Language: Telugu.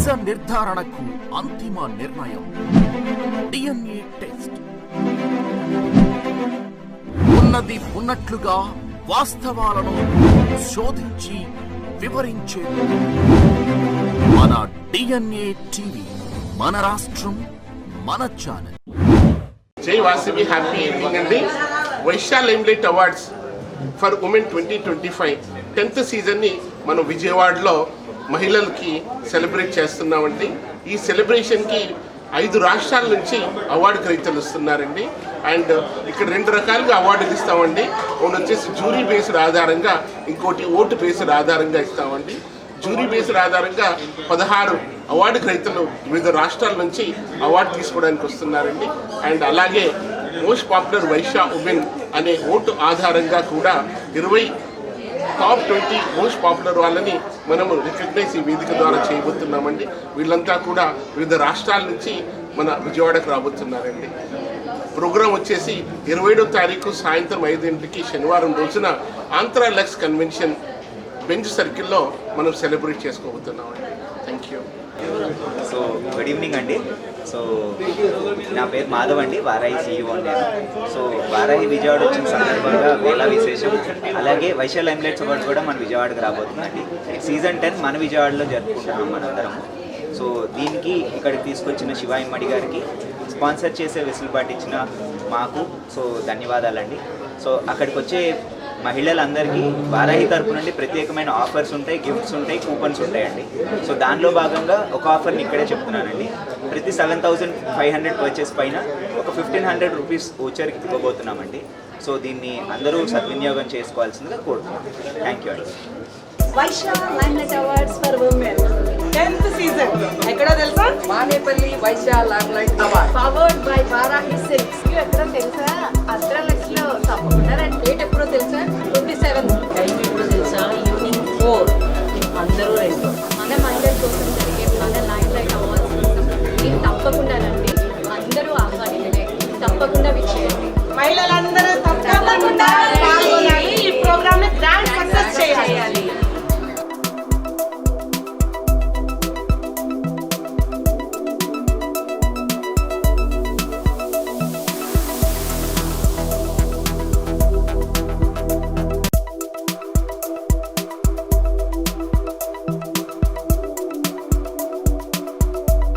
నిజ నిర్ధారణకు అంతిమ నిర్ణయం DNA టెస్ట్. ఉన్నది ఉన్నట్లుగా వాస్తవాలను శోధించి వివరించే మన DNA టీవీ, మన రాష్ట్రం, మన ఛానల్. జై వాసవి, హ్యాపీ ఈవినింగ్ అండి. Vaishya limelight awards for women 2025 10th సీజన్ని మనం విజయవాడలో మహిళలకి సెలబ్రేట్ చేస్తున్నామండి. ఈ సెలబ్రేషన్కి 5 రాష్ట్రాల నుంచి అవార్డు గ్రహీతలు వస్తున్నారండి. అండ్ ఇక్కడ 2 రకాలుగా అవార్డులు ఇస్తామండి. ఒకటి వచ్చేసి జ్యూరీ బేస్డ్ ఆధారంగా, ఇంకోటి ఓటు బేస్డ్ ఆధారంగా ఇస్తామండి. జ్యూరీ బేస్డ్ ఆధారంగా 16 అవార్డు గ్రహీతలు వివిధ రాష్ట్రాల నుంచి అవార్డు తీసుకోవడానికి వస్తున్నారండి. అండ్ అలాగే మోస్ట్ పాపులర్ వైశ్య ఉమెన్ అనే ఓటు ఆధారంగా కూడా 20 టాప్ 20 మోస్ట్ పాపులర్ వాళ్ళని మనము రికగ్నైజ్ ఈ వేదిక ద్వారా చేయబోతున్నామండి. వీళ్ళంతా కూడా వివిధ రాష్ట్రాల నుంచి మన విజయవాడకు రాబోతున్నారండి. ప్రోగ్రాం వచ్చేసి 27వ తారీఖు సాయంత్రం 5 గంటలకి శనివారం రోజున ఆంధ్ర లక్స్ కన్వెన్షన్ బెంచ్ సర్కిల్లో మనం సెలబ్రేట్ చేసుకోబోతున్నామండి. Thank you. So good evening అండి. సో నా పేరు మాధవ్ అండి, వారాహి CEO అండి. సో వారాహి విజయవాడ వచ్చిన సందర్భంగా వేళ విశేషం. అలాగే వైశ్య లైమ్లైట్స్ అవార్డ్స్ కూడా మన విజయవాడకు రాబోతుందండి. సీజన్ 10 మన విజయవాడలో జరుపుకుంటున్నాం మనందరము. సో దీనికి ఇక్కడికి తీసుకొచ్చిన శివ ఇమ్మడి గారికి, స్పాన్సర్ చేసే వెసులుబాటు ఇచ్చిన మాకు సో ధన్యవాదాలండి. సో అక్కడికి వచ్చే మహిళలందరికీ వారాహి తరపు నుండి ప్రత్యేకమైన ఆఫర్స్ ఉంటాయి, గిఫ్ట్స్ ఉంటాయి, కూపన్స్ ఉంటాయండి. సో దానిలో భాగంగా ఒక ఆఫర్ని ఇక్కడే చెప్తున్నానండి. ప్రతి 7,500 పర్చేస్ పైన ఒక 1,500 రూపీస్ ఓచర్ ఇవ్వబోతున్నామండి. సో దీన్ని అందరూ సద్వినియోగం చేసుకోవాల్సిందిగా కోరుతున్నాం. థ్యాంక్ యూ అండి. Vaishya limelight awards for women 10th season ఎక్కడ తెలుసా? Manepalli Vaishya limelight award powered by Varahi silks. ఎక్కడ తెలుసా? అద్రలక్ష్లో తప్పకుండా రండి. డేట్ ఎప్పుడో తెలుసా?